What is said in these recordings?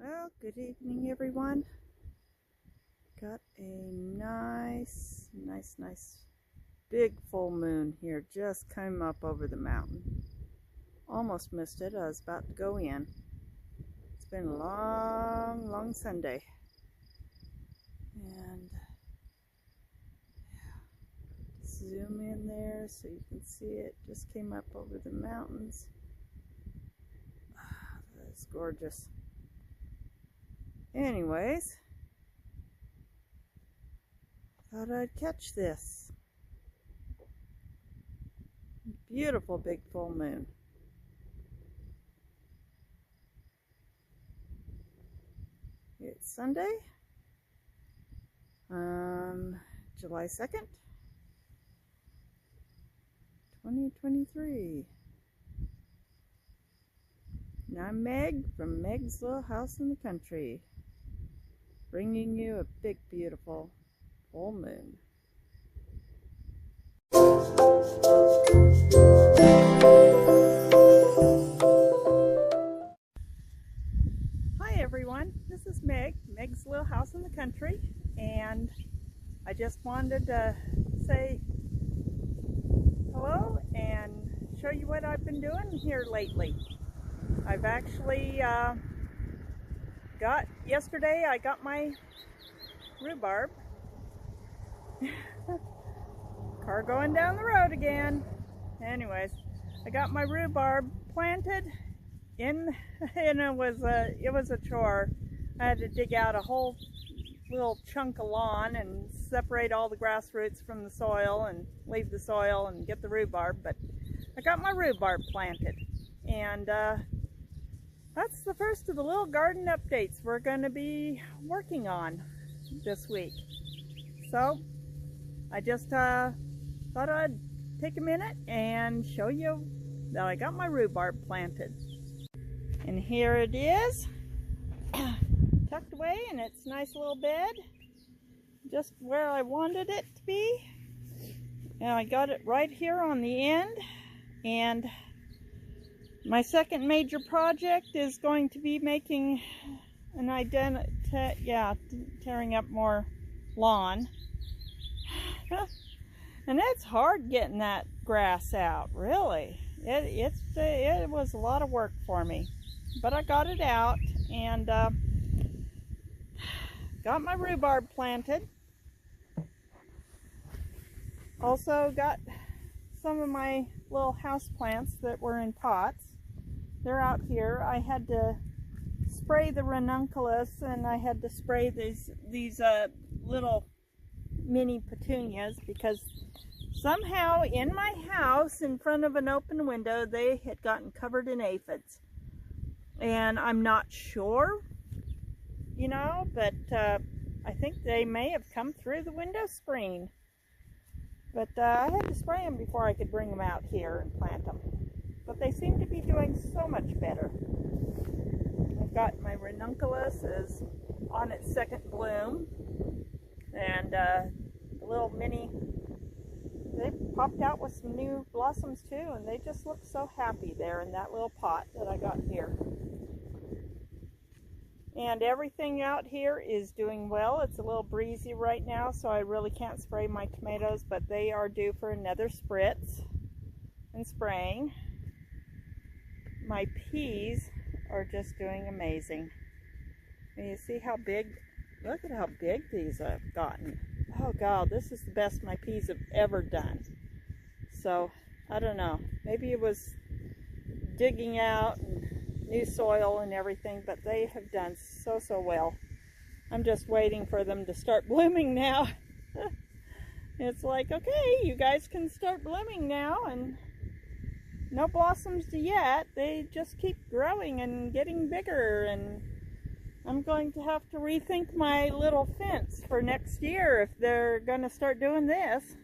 Well, good evening, everyone. Got a nice big full moon here. Just came up over the mountain. Almost missed it. I was about to go in. It's been a long Sunday. And zoom in there so you can see it. Just came up over the mountains. It's gorgeous. Anyways, thought I'd catch this. Beautiful big full moon. It's Sunday, July 2nd, 2023. And I'm Meg from Meg's Little House in the Country, bringing you a big, beautiful full moon. Hi everyone, this is Meg, Meg's Little House in the Country, and I just wanted to say hello and show you what I've been doing here lately. I've actually yesterday I got my rhubarb. Car going down the road again. Anyways, I got my rhubarb planted in, and it was a chore. I had to dig out a whole little chunk of lawn and separate all the grass roots from the soil and leave the soil and get the rhubarb, but I got my rhubarb planted, and that's the first of the little garden updates we're going to be working on this week. So I just thought I'd take a minute and show you that I got my rhubarb planted. And here it is, tucked away in its nice little bed, just where I wanted it to be. And I got it right here on the end. And my second major project is going to be making an tearing up more lawn. And it's hard getting that grass out, really. It was a lot of work for me, but I got it out and got my rhubarb planted. Also got some of my little house plants that were in pots. They're out here. I had to spray the ranunculus, and I had to spray these little mini petunias because somehow in my house, in front of an open window, they had gotten covered in aphids. And I'm not sure, but I think they may have come through the window screen. But I had to spray them before I could bring them out here and plant them. But they seem to be doing so much better. I've got my ranunculus is on its second bloom, and the little mini, they popped out with some new blossoms too, and they just look so happy there in that little pot that I got here. And everything out here is doing well. It's a little breezy right now, so I really can't spray my tomatoes, but they are due for another spritz and spraying. My peas are just doing amazing. And you see how big, look at how big these have gotten. Oh God, this is the best my peas have ever done. So, I don't know, maybe it was digging out and new soil and everything, but they have done so well. I'm just waiting for them to start blooming now. It's like, okay, you guys can start blooming now, and no blossoms yet. They just keep growing and getting bigger, and I'm going to have to rethink my little fence for next year if they're going to start doing this.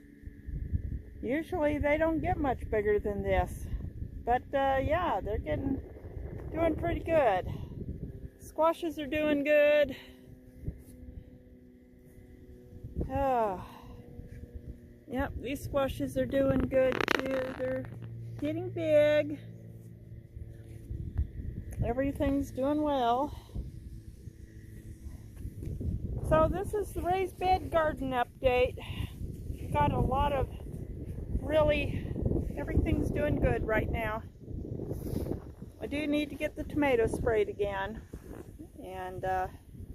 Usually they don't get much bigger than this, but yeah, they're doing pretty good. Squashes are doing good. Oh, yep, these squashes are doing good too. They're getting big. Everything's doing well. So this is the raised bed garden update. Got a lot of everything's doing good right now. I do need to get the tomatoes sprayed again and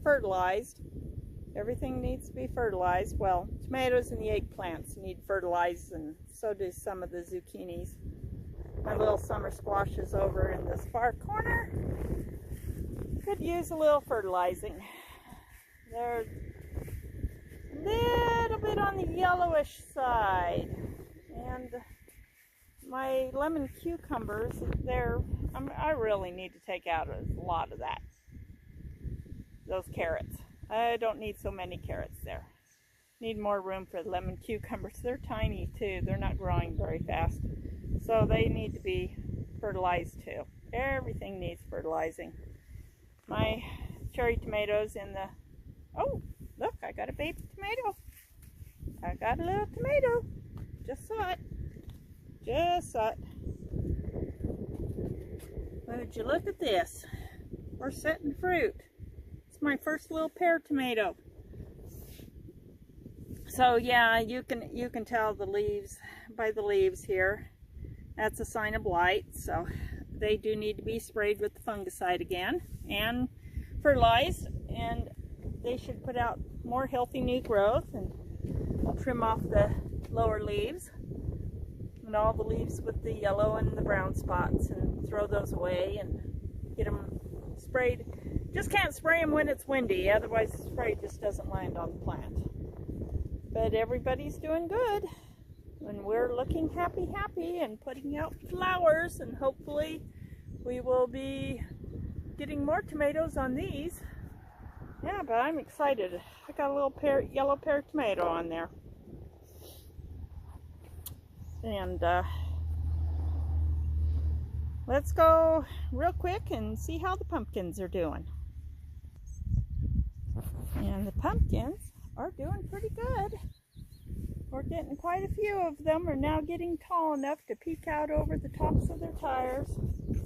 fertilized. Everything needs to be fertilized. Well, tomatoes and the eggplants need fertilized, and so do some of the zucchinis. My little summer squashes over in this far corner could use a little fertilizing. They're a little bit on the yellowish side, and my lemon cucumbers, I really need to take out a lot of those carrots. I don't need so many carrots there. Need more room for the lemon cucumbers. They're tiny too. They're not growing very fast. So they need to be fertilized too. Everything needs fertilizing. My cherry tomatoes in the... Oh, look, I got a baby tomato. I got a little tomato. Just saw it. Just saw it. Would you look at this? We're setting fruit. My first little pear tomato. So yeah, you can tell the leaves by the leaves here. That's a sign of blight, so they do need to be sprayed with the fungicide again and fertilized, and they should put out more healthy new growth. And I'll trim off the lower leaves and all the leaves with the yellow and the brown spots and throw those away and get them sprayed. Just can't spray them when it's windy, otherwise the spray just doesn't land on the plant. But everybody's doing good, and we're looking happy and putting out flowers, and hopefully we will be getting more tomatoes on these. Yeah, but I'm excited. I got a little yellow pear tomato on there. And let's go real quick and see how the pumpkins are doing. And the pumpkins are doing pretty good. We're getting quite a few of them are now getting tall enough to peek out over the tops of their tires.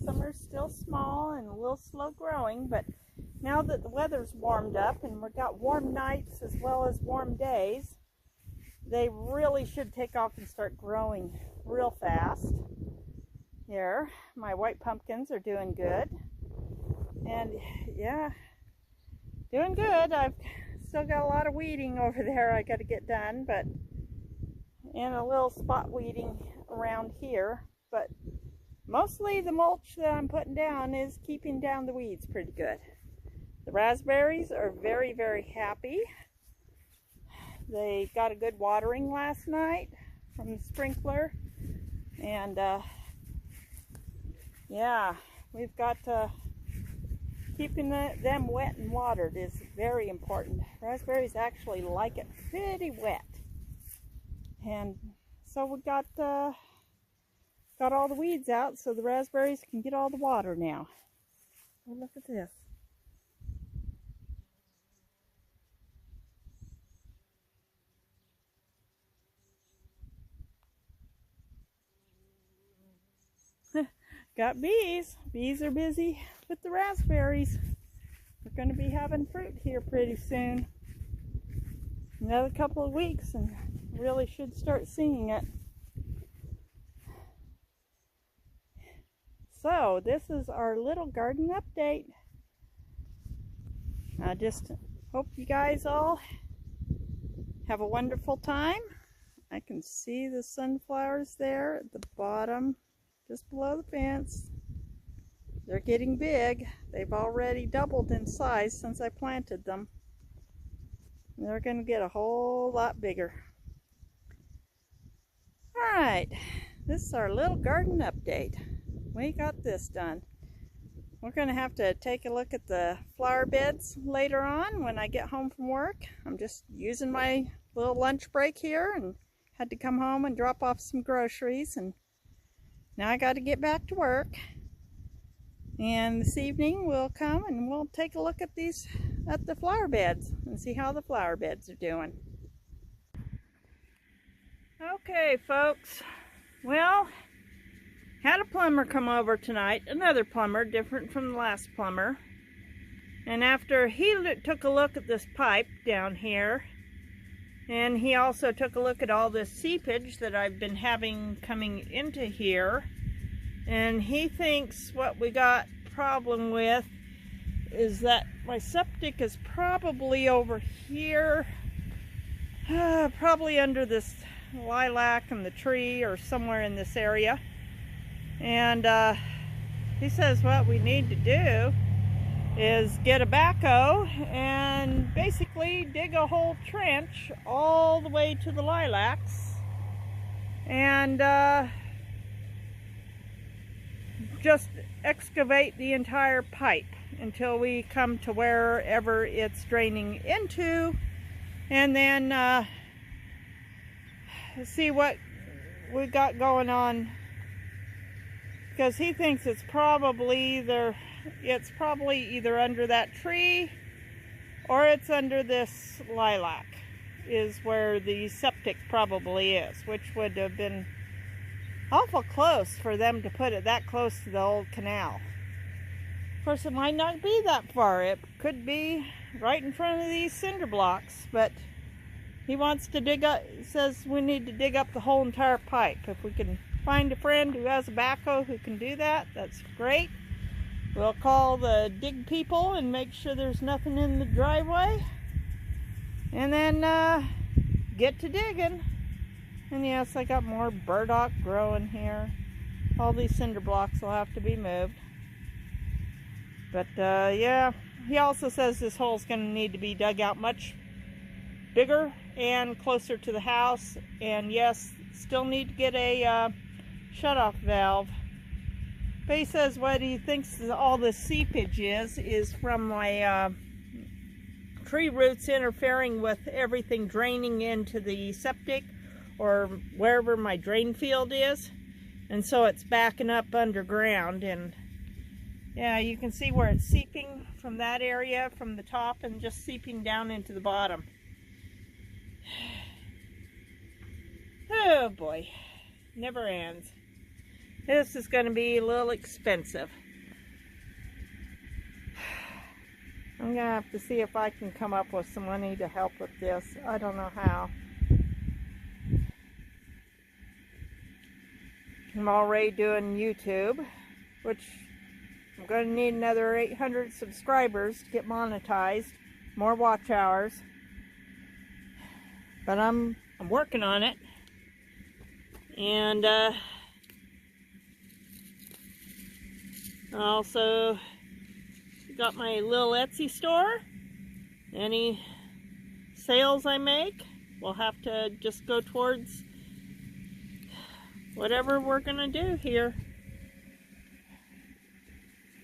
Some are still small and a little slow growing, but now that the weather's warmed up and we've got warm nights as well as warm days, they really should take off and start growing real fast. Here, my white pumpkins are doing good. And yeah, doing good. I've still got a lot of weeding over there I got to get done, and a little spot weeding around here. But mostly the mulch that I'm putting down is keeping down the weeds pretty good. The raspberries are very happy. They got a good watering last night from the sprinkler, and yeah, we've got keeping them wet and watered is very important. Raspberries actually like it pretty wet, and so we got all the weeds out so the raspberries can get all the water now. Oh, look at this. Got bees. Bees are busy with the raspberries. We're going to be having fruit here pretty soon. Another couple of weeks and really should start seeing it. So this is our little garden update. I just hope you guys all have a wonderful time. I can see the sunflowers there at the bottom, just below the fence. They're getting big. They've already doubled in size since I planted them. They're going to get a whole lot bigger. Alright, this is our little garden update. We got this done. We're going to have to take a look at the flower beds later on when I get home from work. I'm just using my little lunch break here and had to come home and drop off some groceries, and now I got to get back to work. And this evening we'll come and we'll take a look at the flower beds and see how the flower beds are doing. Okay, folks. Well, had a plumber come over tonight. Another plumber, different from the last plumber. And after he took a look at this pipe down here, and he also took a look at all this seepage that I've been having coming into here, and he thinks what we got problem with is that my septic is probably over here, probably under this lilac and the tree, or somewhere in this area. And he says what we need to do is get a backhoe and basically dig a whole trench all the way to the lilacs, and just excavate the entire pipe until we come to wherever it's draining into, and then see what we got going on, because he thinks it's probably either under that tree or it's under this lilac is where the septic probably is, which would have been awful close for them to put it that close to the old canal. Of course, it might not be that far. It could be right in front of these cinder blocks, but he wants to dig up, says we need to dig up the whole entire pipe. If we can find a friend who has a backhoe who can do that, that's great. We'll call the dig people and make sure there's nothing in the driveway, and then get to digging. And yes, I got more burdock growing here. All these cinder blocks will have to be moved. But yeah, he also says this hole's going to need to be dug out much bigger and closer to the house. And yes, still need to get a shutoff valve. But he says what he thinks all the seepage is from my tree roots interfering with everything draining into the septic or wherever my drain field is. And so it's backing up underground. And yeah, you can see where it's seeping from that area, from the top, and just seeping down into the bottom. Oh boy, never ends. This is going to be a little expensive. I'm going to have to see if I can come up with some money to help with this. I don't know how. I'm already doing YouTube, which I'm going to need another 800 subscribers to get monetized, more watch hours. But I'm working on it. And I also got my little Etsy store. Any sales I make will have to just go towards whatever we're gonna do here.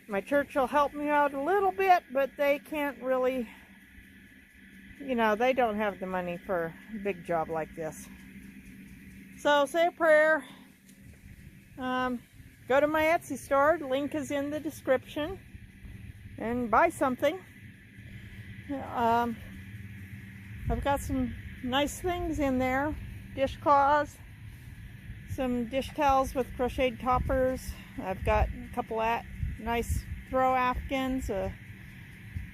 My church will help me out a little bit, but they can't really, you know, they don't have the money for a big job like this. So say a prayer. Go to my Etsy store, the link is in the description, and buy something. I've got some nice things in there. Dishcloths, some dish towels with crocheted toppers. I've got a couple of nice throw afghans, a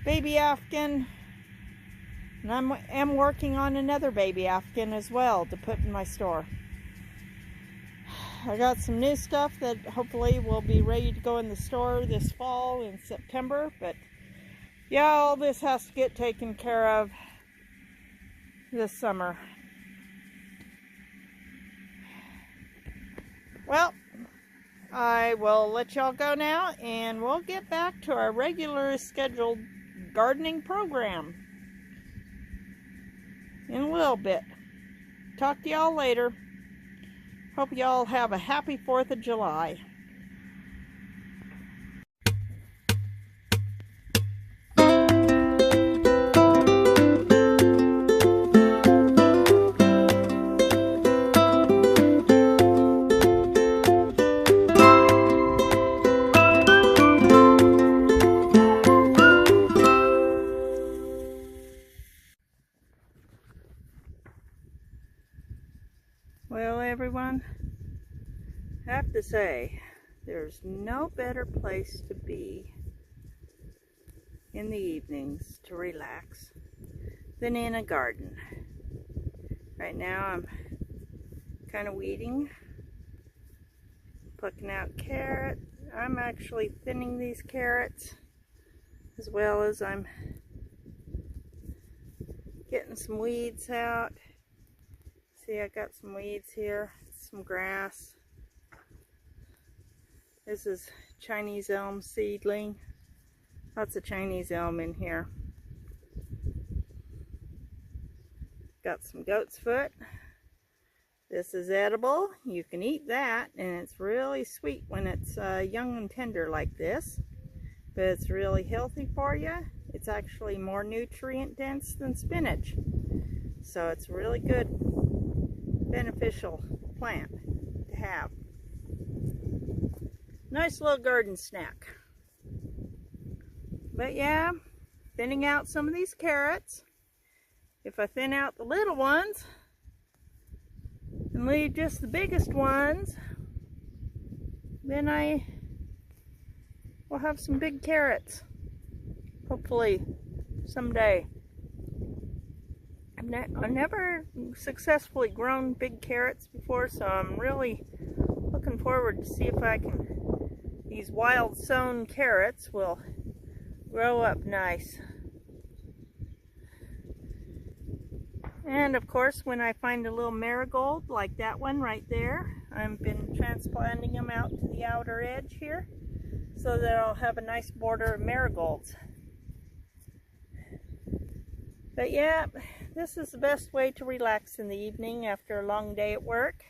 baby afghan, and I am working on another baby afghan as well to put in my store. I got some new stuff that hopefully will be ready to go in the store this fall in September, but yeah, all this has to get taken care of this summer. Well, I will let y'all go now, and we'll get back to our regular scheduled gardening program in a little bit. Talk to y'all later. Hope y'all have a happy 4th of July. Well, everyone, I have to say, there's no better place to be in the evenings to relax than in a garden. Right now I'm kind of weeding, plucking out carrots. I'm actually thinning these carrots as well as I'm getting some weeds out. See, I got some weeds here, some grass. This is Chinese elm seedling. Lots of Chinese elm in here. Got some goat's foot. This is edible. You can eat that, and it's really sweet when it's young and tender like this. But it's really healthy for you. It's actually more nutrient dense than spinach. So it's a really good, beneficial plant to have. Nice little garden snack. But yeah, thinning out some of these carrots. If I thin out the little ones and leave just the biggest ones, then I will have some big carrots. Hopefully someday. I've never successfully grown big carrots before, so I'm really looking forward to see if I can, these wild sown carrots will grow up nice. And of course, when I find a little marigold like that one right there, I've been transplanting them out to the outer edge here so that I'll have a nice border of marigolds. But yeah, this is the best way to relax in the evening after a long day at work.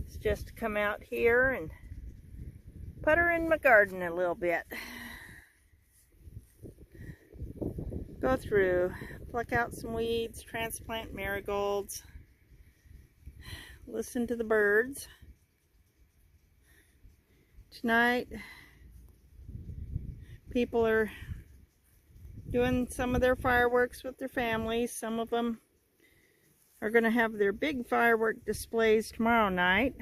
It's just to come out here and putter in my garden a little bit. Go through, pluck out some weeds, transplant marigolds, listen to the birds. Tonight, people are doing some of their fireworks with their families. Some of them are going to have their big firework displays tomorrow night.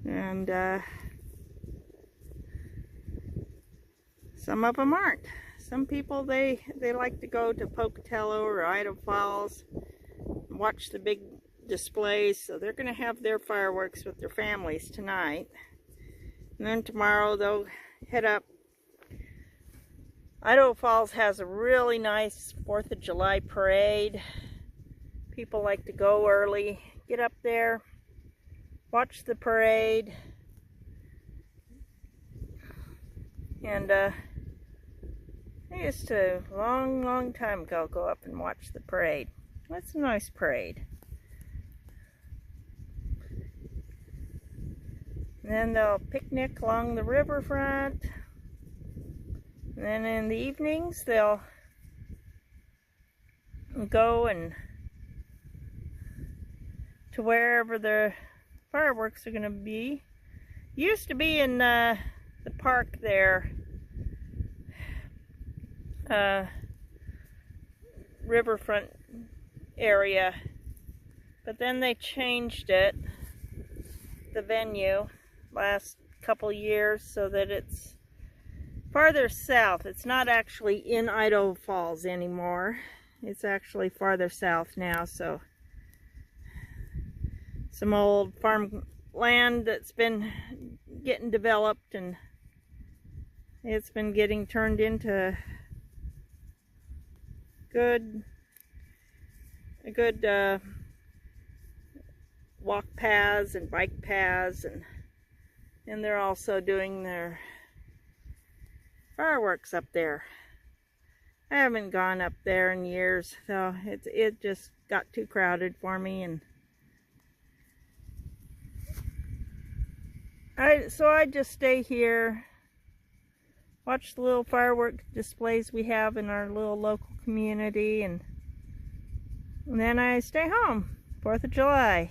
And some of them aren't. Some people, they like to go to Pocatello or Idaho Falls and watch the big displays, so they're going to have their fireworks with their families tonight. And then tomorrow they'll head up. Idaho Falls has a really nice 4th of July parade. People like to go early, get up there, watch the parade, and I used to, long time ago, go up and watch the parade. It's a nice parade. And then they'll picnic along the riverfront. And then in the evenings, they'll go and to wherever the fireworks are going to be. Used to be in the park there. Riverfront area, but then they changed it, the venue, last couple years, so that it's farther south. It's not actually in Idaho Falls anymore. It's actually farther south now, so some old farm land that's been getting developed, and it's been getting turned into a good walk paths and bike paths, and they're also doing their fireworks up there. I haven't gone up there in years, so it just got too crowded for me, and so I just stay here, watch the little firework displays we have in our little local community, and then I stay home. 4th of July.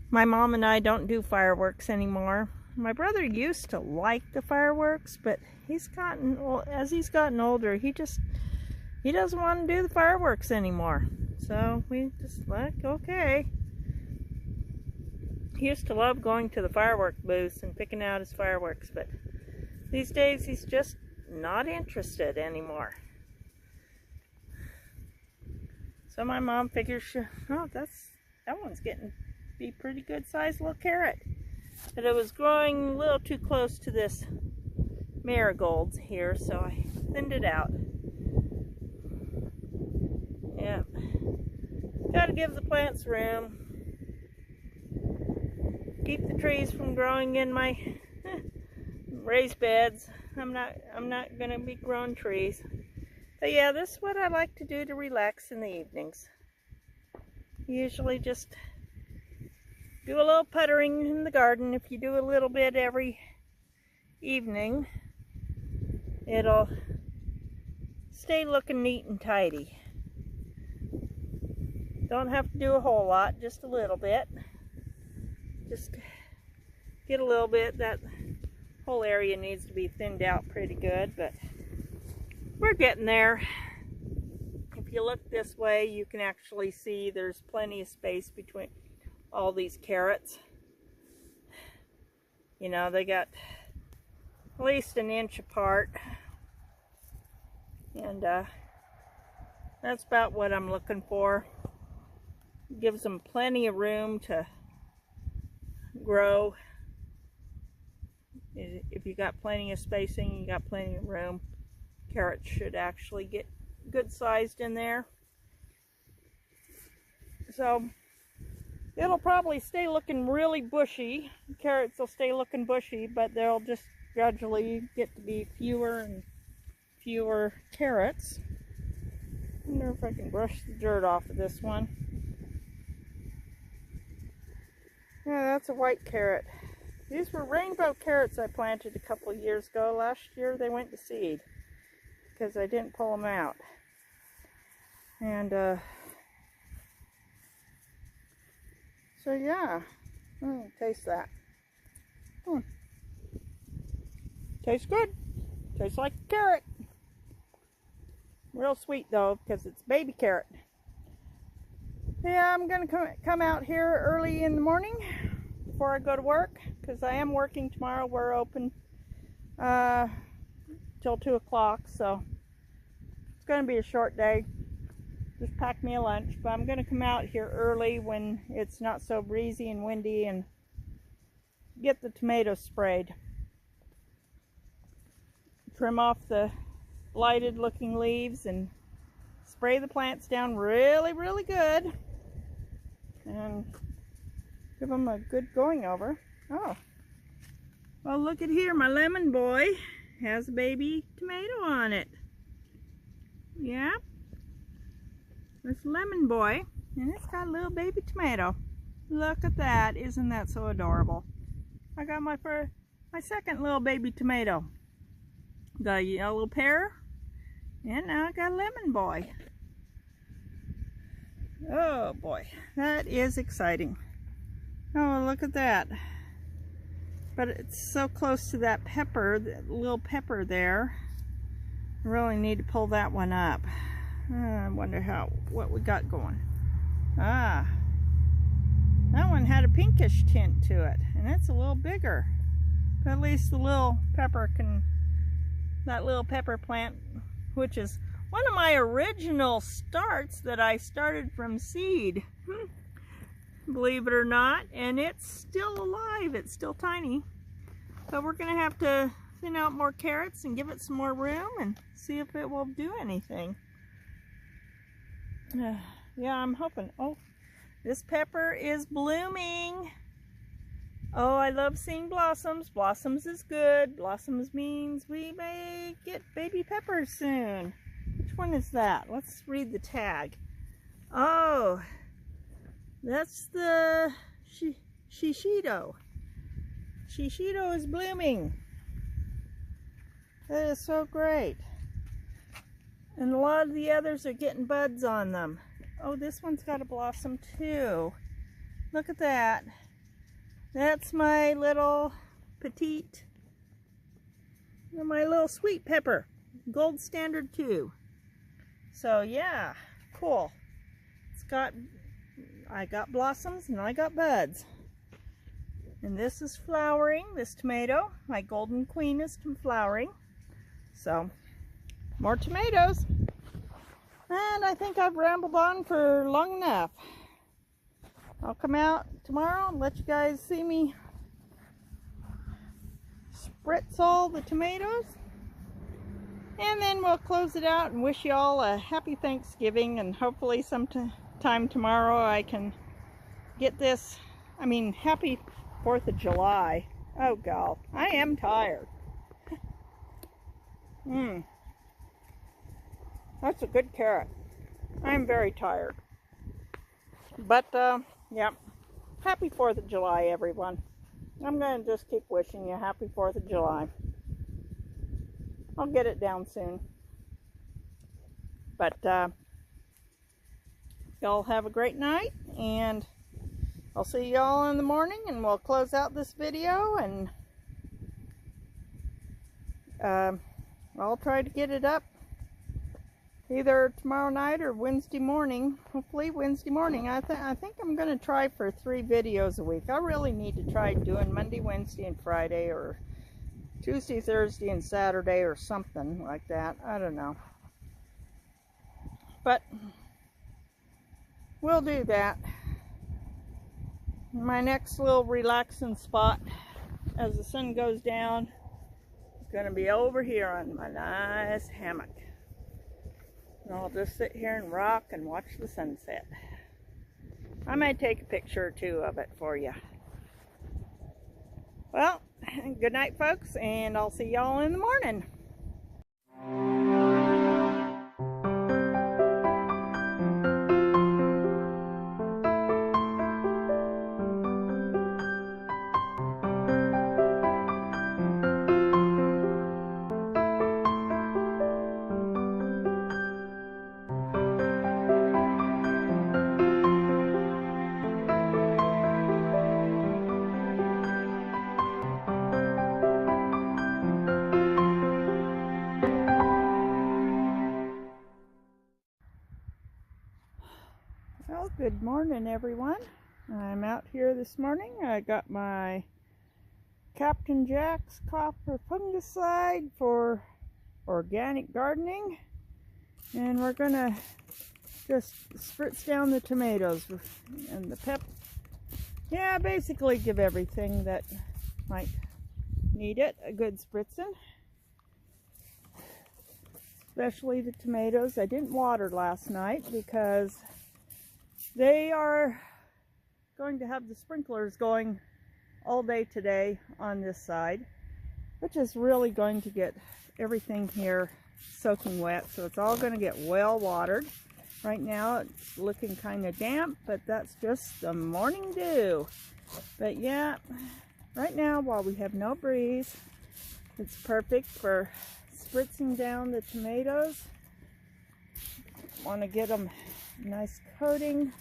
My mom and I don't do fireworks anymore. My brother used to like the fireworks, but as he's gotten older, he doesn't want to do the fireworks anymore. So we just like, okay. He used to love going to the firework booths and picking out his fireworks, but these days he's just not interested anymore. So my mom figures, oh, that one's getting to be pretty good sized little carrot. But it was growing a little too close to this marigolds here, so I thinned it out. Yeah, gotta give the plants room. Keep the trees from growing in my raised beds. I'm not gonna be growing trees. But yeah, this is what I like to do to relax in the evenings. Usually just do a little puttering in the garden. If you do a little bit every evening, it'll stay looking neat and tidy. Don't have to do a whole lot, just a little bit. Just get a little bit. That whole area needs to be thinned out pretty good, but we're getting there. If you look this way, you can actually see there's plenty of space between all these carrots. You know, they got at least an inch apart, and that's about what I'm looking for. Gives them plenty of room to grow. If you got plenty of spacing, you got plenty of room. Carrots should actually get good sized in there. So it'll probably stay looking really bushy. Carrots will stay looking bushy, but they'll just gradually get to be fewer and fewer carrots. I wonder if I can brush the dirt off of this one. Yeah, that's a white carrot. These were rainbow carrots I planted a couple of years ago. Last year they went to seed because I didn't pull them out. And so yeah, taste that. Tastes good. Tastes like a carrot. Real sweet though, because it's baby carrot. Yeah, I'm gonna come out here early in the morning before I go to work, because I am working tomorrow. We're open till 2 o'clock, so it's gonna be a short day. Just pack me a lunch, but I'm gonna come out here early when it's not so breezy and windy and get the tomatoes sprayed. Trim off the blighted looking leaves and spray the plants down really, really good. And give them a good going over. Oh, well, look at here. My lemon boy has a baby tomato on it. Yeah, this lemon boy, and it's got a little baby tomato. Look at that. Isn't that so adorable? I got my second little baby tomato. Got a yellow pear, and now I got a lemon boy. Oh boy, that is exciting. Oh, look at that. But it's so close to that pepper, that little pepper there. I really need to pull that one up. I wonder what we got going. Ah, that one had a pinkish tint to it, and it's a little bigger. But at least the little pepper that little pepper plant, which is one of my original starts that I started from seed, believe it or not, and it's still alive. It's still tiny. But we're gonna have to thin out more carrots and give it some more room and see if it will do anything. Yeah, I'm hoping. Oh, this pepper is blooming. Oh, I love seeing blossoms. Blossoms is good. Blossoms means we may get baby peppers soon. Which one is that? Let's read the tag. Oh, that's the shishito. Shishito is blooming. That is so great. And a lot of the others are getting buds on them. Oh, this one's got a blossom too. Look at that. That's my little petite, my little sweet pepper. Gold standard too. So yeah, cool. I got blossoms and I got buds. And this is flowering, this tomato. My golden queen is flowering. So, more tomatoes. And I think I've rambled on for long enough. I'll come out tomorrow and let you guys see me spritz all the tomatoes. And then we'll close it out and wish you all a happy Thanksgiving, and hopefully sometime tomorrow I can get this. I mean, happy 4th of July. Oh God, I am tired. That's a good carrot. I'm very tired. But, yeah. Happy 4th of July, everyone. I'm going to just keep wishing you happy 4th of July. I'll get it down soon. But, y'all have a great night, and I'll see y'all in the morning, and we'll close out this video, and I'll try to get it up either tomorrow night or Wednesday morning. Hopefully Wednesday morning. I think I'm going to try for 3 videos a week. I really need to try doing Monday, Wednesday, and Friday, or Tuesday, Thursday, and Saturday, or something like that. I don't know. But we'll do that. My next little relaxing spot as the sun goes down is going to be over here on my nice hammock. And I'll just sit here and rock and watch the sunset. I might take a picture or 2 of it for you. Well, good night, folks, and I'll see y'all in the morning. Well, good morning, everyone. I'm out here this morning. I got my Captain Jack's copper fungicide for organic gardening, and we're gonna just spritz down the tomatoes and the pep. Yeah, basically give everything that might need it a good spritzing, especially the tomatoes. I didn't water last night because they are going to have the sprinklers going all day today on this side, which is really going to get everything here soaking wet. So it's all going to get well watered. Right now it's looking kind of damp, but that's just the morning dew. But yeah, right now while we have no breeze, it's perfect for spritzing down the tomatoes. Want to get them nice coating.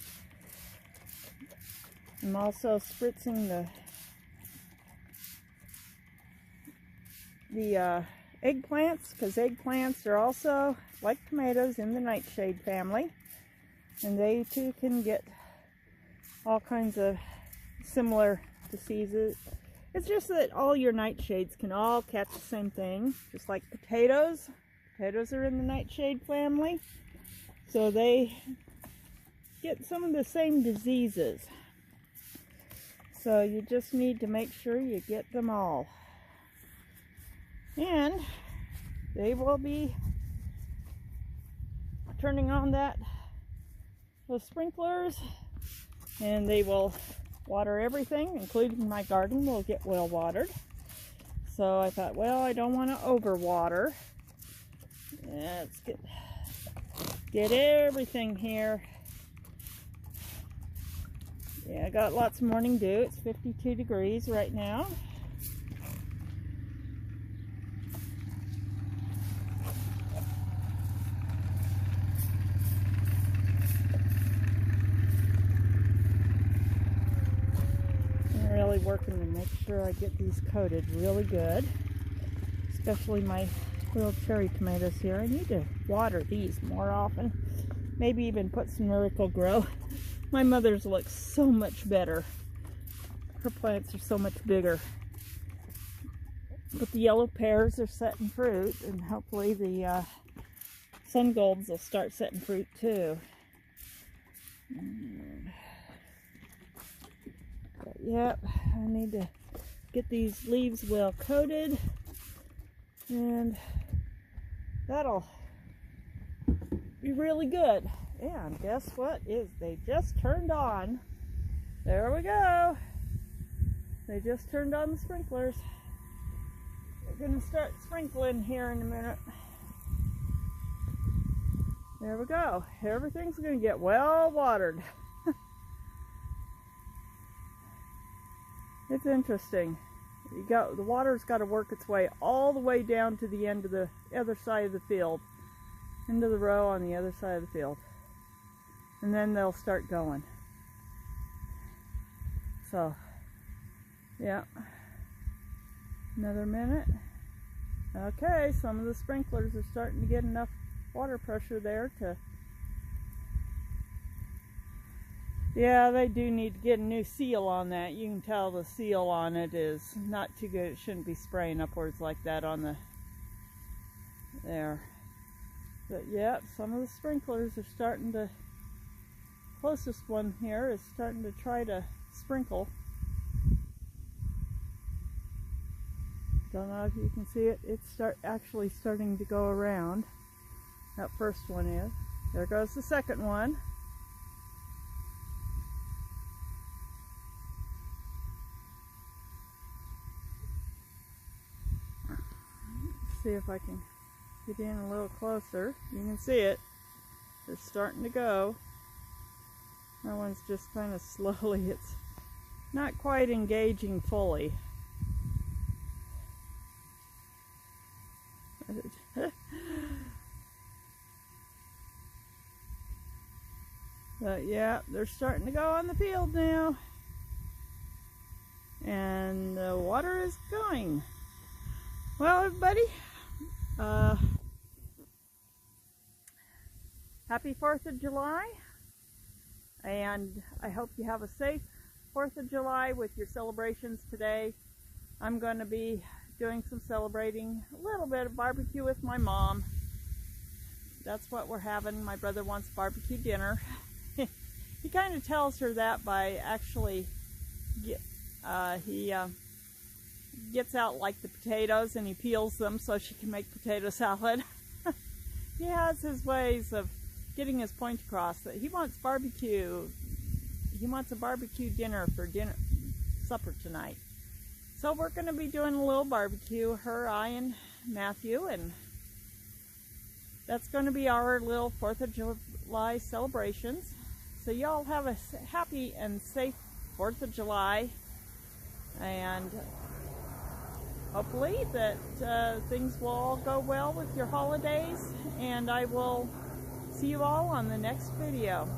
I'm also spritzing the eggplants, because eggplants are also, like tomatoes, in the nightshade family, and they too can get all kinds of similar diseases. It's just that all your nightshades can all catch the same thing, just like potatoes. Potatoes are in the nightshade family, so they get some of the same diseases. So you just need to make sure you get them all. And they will be turning on those sprinklers, and they will water everything, including my garden will get well watered. So I thought, well, I don't want to overwater. Let's get everything here. Yeah, I got lots of morning dew. It's 52 degrees right now. I'm really working to make sure I get these coated really good, especially my little cherry tomatoes here. I need to water these more often. Maybe even put some Miracle Grow. My mother's looks so much better. her plants are so much bigger. But the yellow pears are setting fruit, and hopefully the sun golds will start setting fruit too. But yep, I need to get these leaves well coated, and that'll be really good. And guess what? They just turned on. There we go. They just turned on the sprinklers. They're gonna start sprinkling here in a minute. There we go. Everything's gonna get well watered. It's interesting. The water's got to work its way all the way down to the end of the other side of the field, into the row on the other side of the field, and then they'll start going. So, yeah, another minute. Okay, some of the sprinklers are starting to get enough water pressure there to... Yeah, they do need to get a new seal on that. You can tell the seal on it is not too good. It shouldn't be spraying upwards like that on the... there. But yeah, some of the sprinklers are starting to... Closest one here is starting to try to sprinkle. Don't know if you can see it. It's actually starting to go around. That first one is. There goes the second one. See if I can get in a little closer. You can see it. They're starting to go. That one's just kind of slowly. It's not quite engaging fully. But yeah, they're starting to go on the field now. And the water is going. Well, everybody, happy 4th of July, and I hope you have a safe 4th of July with your celebrations today. I'm going to be doing some celebrating, a little bit of barbecue with my mom. That's what we're having. My brother wants barbecue dinner. He kind of tells her that by actually, he gets out like the potatoes and he peels them so she can make potato salad. He has his ways of getting his point across that he wants barbecue. He wants a barbecue dinner for supper tonight. So we're going to be doing a little barbecue, her, I, and Matthew, and that's going to be our little 4th of July celebrations. So y'all have a happy and safe 4th of July, and hopefully that things will all go well with your holidays, and I will see you all on the next video.